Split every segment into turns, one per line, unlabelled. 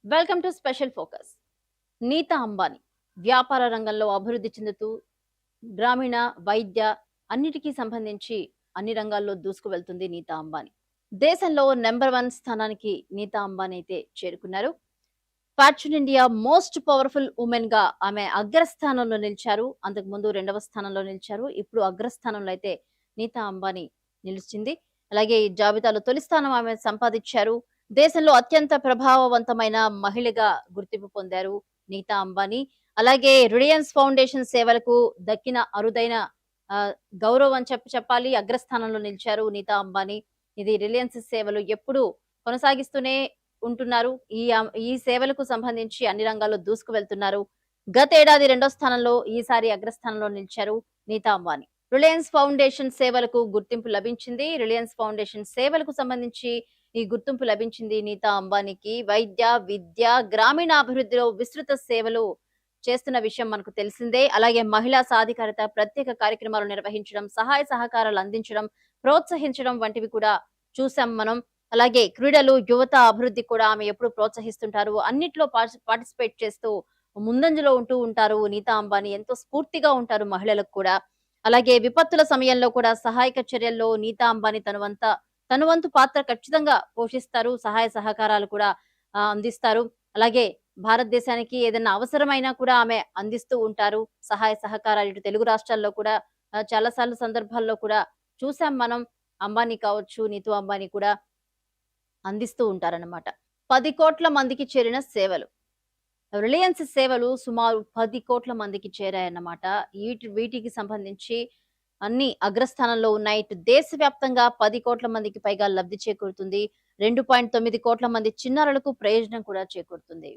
Welcome to special focus. Nita Ambani వ్యాపార రంగంలో అభివృద్ధి చెందుతూ గ్రామీణ వైద్య అన్నిటికీ సంబంధించి అన్ని రంగాల్లో దూసుకు వెళ్తుంది నీతా అంబానీ. దేశంలో నెంబర్ 1 స్థానానికి నీతా అంబానీ అయితే చేరుకున్నారు. Fortune India most powerful women గా ఆమె అగ్రస్థానంలో నిలిచారు. అంతకు ముందు 2వ స్థానంలో నిలిచారు. ఇప్పుడు అగ్రస్థానంలో అయితే నీతా అంబానీ నిలిచింది. అలాగే ఈ జాబితాలో తొలి స్థానం ఆమె సంపాదించారు. దేశంలో అత్యంత ప్రభావవంతమైన మహిళగా గుర్తింపు పొందారు నీతా అంబానీ. అలాగే రిలయన్స్ ఫౌండేషన్ సేవలకు దక్కిన అరుదైన ఆ, గౌరవం అని చెప్పాలి. అగ్రస్థానంలో నిలిచారు నీతా అంబానీ. ఇది రిలయన్స్ సేవలు ఎప్పుడు కొనసాగిస్తూనే ఉంటున్నారు. ఈ సేవలకు సంబంధించి అన్ని రంగాల్లో దూసుకు వెళ్తున్నారు. గతేడాది 2వ స్థానంలో, ఈసారి అగ్రస్థానంలో నిలిచారు నీతా అంబానీ. రిలయన్స్ ఫౌండేషన్ సేవలకు గుర్తింపు లభించింది. రిలయన్స్ ఫౌండేషన్ సేవలకు సంబంధించి ఈ గుర్తింపు లభించింది నీతా అంబానీకి. వైద్య, విద్య, గ్రామీణాభివృద్ధిలో విస్తృత సేవలు చేస్తున్న విషయం మనకు తెలిసిందే. అలాగే మహిళా సాధికారత, ప్రత్యేక కార్యక్రమాలు నిర్వహించడం, సహాయ సహకారాలు అందించడం, ప్రోత్సహించడం వంటివి కూడా చూసాం మనం. అలాగే క్రీడలు, యువత అభివృద్ధి కూడా ఆమె ఎప్పుడు ప్రోత్సహిస్తుంటారు. అన్నిట్లో పార్టిసిపేట్ చేస్తూ ముందంజలో ఉంటూ ఉంటారు నీతా అంబానీ. ఎంతో స్ఫూర్తిగా ఉంటారు మహిళలకు కూడా. అలాగే విపత్తుల సమయంలో కూడా సహాయక చర్యల్లో నీతా అంబానీ తన వంతు పాత్ర ఖచ్చితంగా పోషిస్తారు. సహాయ సహకారాలు కూడా అందిస్తారు. అలాగే భారతదేశానికి ఏదైనా అవసరమైనా కూడా ఆమె అందిస్తూ ఉంటారు సహాయ సహకారాలు. ఇటు తెలుగు రాష్ట్రాల్లో కూడా చాలా సార్లు సందర్భాల్లో కూడా చూసాం మనం. అంబానీ కావచ్చు, నీతూ అంబానీ కూడా అందిస్తూ ఉంటారన్నమాట. 10 కోట్ల మందికి చేరిన సేవలు. రిలయన్స్ సేవలు సుమారు 10 కోట్ల మందికి చేరాయన్నమాట. వీటికి సంబంధించి అన్ని అగ్రస్థానంలో ఉన్నాయి. ఇటు దేశవ్యాప్తంగా 10 కోట్ల మందికి పైగా లబ్ధి చేకూరుతుంది. 2.9 కోట్ల మంది చిన్నారులకు ప్రయోజనం కూడా చేకూరుతుంది.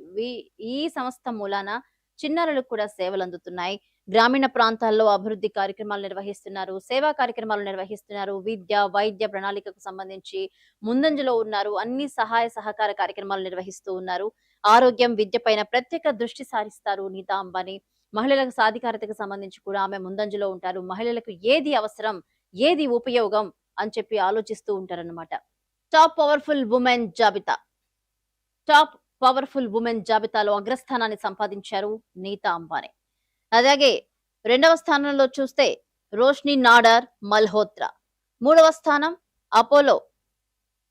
ఈ సంస్థ మూలాన చిన్నారులకు కూడా సేవలు అందుతున్నాయి. గ్రామీణ ప్రాంతాల్లో అభివృద్ధి కార్యక్రమాలు నిర్వహిస్తున్నారు, సేవా కార్యక్రమాలు నిర్వహిస్తున్నారు. విద్య, వైద్య ప్రణాళికకు సంబంధించి ముందంజలో ఉన్నారు. అన్ని సహాయ సహకార కార్యక్రమాలు నిర్వహిస్తూ ఉన్నారు. ఆరోగ్యం, విద్య పైన ప్రత్యేక దృష్టి సారిస్తారు నీతా అంబానీ. మహిళలకు సాధికారతకు సంబంధించి కూడా ఆమె ముందంజలో ఉంటారు. మహిళలకు ఏది అవసరం, ఏది ఉపయోగం అని చెప్పి ఆలోచిస్తూ ఉంటారన్నమాట. టాప్ పవర్ఫుల్ ఉమెన్ జాబితా. టాప్ పవర్ఫుల్ ఉమెన్ జాబితాలో అగ్రస్థానాన్ని సంపాదించారు నీతా అంబానీ. అలాగే 2వ స్థానంలో చూస్తే రోష్ని నాడార్ మల్హోత్రా. 3వ స్థానం అపోలో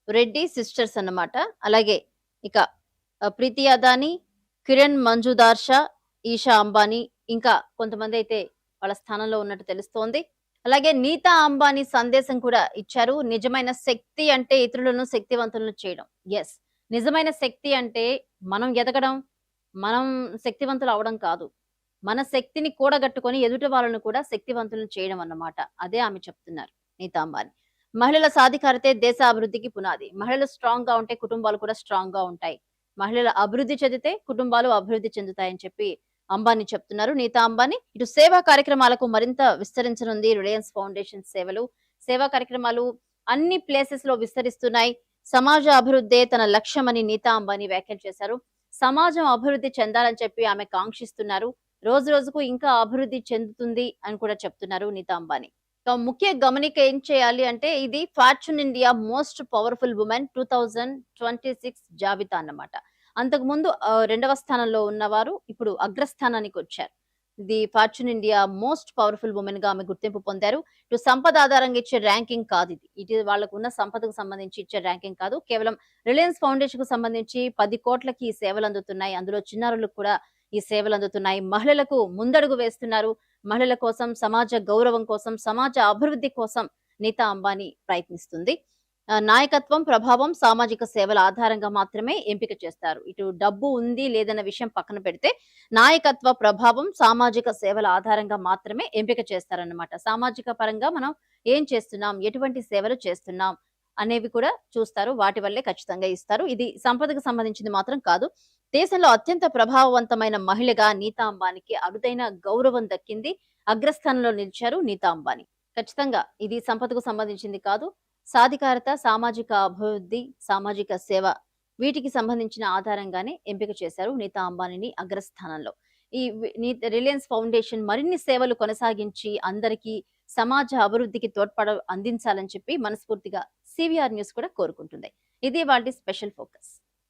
రెడ్డి సిస్టర్స్ అన్నమాట. అలాగే ఇక ప్రీతి అదానీ, కిరణ్ మంజుదార్ షా, ఈషా అంబానీ, ఇంకా కొంతమంది అయితే వాళ్ళ స్థానంలో ఉన్నట్టు తెలుస్తోంది. అలాగే నీతా అంబానీ సందేశం కూడా ఇచ్చారు. నిజమైన శక్తి అంటే ఇతరులను శక్తివంతులను చేయడం. ఎస్, నిజమైన శక్తి అంటే మనం ఎదగడం, మనం శక్తివంతులు అవడం కాదు. మన శక్తిని కూడగట్టుకొని ఎదుటి వాళ్ళను కూడా శక్తివంతులను చేయడం అన్నమాట. అదే ఆమె చెప్తున్నారు నీతా అంబానీ. మహిళల సాధికారతే దేశ అభివృద్ధికి పునాది. మహిళలు స్ట్రాంగ్ గా ఉంటే కుటుంబాలు కూడా స్ట్రాంగ్ గా ఉంటాయి. మహిళల అభివృద్ధి చెందితే కుటుంబాలు అభివృద్ధి చెందుతాయని చెప్పి అంబానీ చెప్తున్నారు నీతా అంబానీ. ఇటు సేవా కార్యక్రమాలకు మరింత విస్తరించనుంది రిలయన్స్ ఫౌండేషన్ సేవలు. సేవా కార్యక్రమాలు అన్ని ప్లేసెస్ లో విస్తరిస్తున్నాయి. సమాజ అభివృద్ధే తన లక్ష్యమని నీతా అంబానీ వ్యాఖ్యలు చేశారు. సమాజం అభివృద్ధి చెందాలని చెప్పి ఆమె కాంక్షిస్తున్నారు. రోజు రోజుకు ఇంకా అభివృద్ధి చెందుతుంది అని కూడా చెప్తున్నారు నీతా అంబానీ. ముఖ్య గమనిక ఏం చేయాలి అంటే, ఇది fortune India most powerful women 2026 జాబితా అన్నమాట. అంతకు ముందు 2వ స్థానంలో ఉన్నవారు ఇప్పుడు అగ్రస్థానానికి వచ్చారు. ఇది fortune India most powerful women గా ఆమె గుర్తింపు పొందారు. ఇటు సంపద ఆధారంగా ఇచ్చే ర్యాంకింగ్ కాదు ఇది. ఇది వాళ్ళకు ఉన్న సంపదకు సంబంధించి ఇచ్చే ర్యాంకింగ్ కాదు. కేవలం రిలయన్స్ ఫౌండేషన్ కు సంబంధించి 10 కోట్లకి ఈ సేవలు అందుతున్నాయి. అందులో చిన్నారులకు కూడా ఈ సేవలు అందుతున్నాయి. మహిళలకు ముందడుగు వేస్తున్నారు. మహిళల కోసం, సమాజ గౌరవం కోసం, సమాజ అభివృద్ధి కోసం నీతా అంబానీ ప్రయత్నిస్తుంది. నాయకత్వం, ప్రభావం, సామాజిక సేవల ఆధారంగా మాత్రమే ఎంపిక చేస్తారు. ఇటు డబ్బు ఉంది లేదన్న విషయం పక్కన పెడితే నాయకత్వ, ప్రభావం, సామాజిక సేవల ఆధారంగా మాత్రమే ఎంపిక చేస్తారన్నమాట. సామాజిక పరంగా మనం ఏం చేస్తున్నాం, ఎటువంటి సేవలు చేస్తున్నాం అనేవి కూడా చూస్తారు. వాటి వల్లే ఖచ్చితంగా ఇస్తారు. ఇది సంపదకు సంబంధించింది మాత్రం కాదు. దేశంలో అత్యంత ప్రభావవంతమైన మహిళగా నీతా అంబానీకి అరుదైన గౌరవం దక్కింది. అగ్రస్థానంలో నిలిచారు నీతా అంబానీ. ఖచ్చితంగా ఇది సంపదకు సంబంధించింది కాదు. సాధికారత, సామాజిక అభివృద్ధి, సామాజిక సేవ వీటికి సంబంధించిన ఆధారంగానే ఎంపిక చేశారు నీతా అంబానీని అగ్రస్థానంలో. రిలయన్స్ ఫౌండేషన్ మరిన్ని సేవలు కొనసాగించి అందరికీ సమాజ అభివృద్ధికి అందించాలని చెప్పి మనస్ఫూర్తిగా సివిఆర్ న్యూస్ కూడా కోరుకుంటుంది. ఇది వాటి స్పెషల్ ఫోకస్.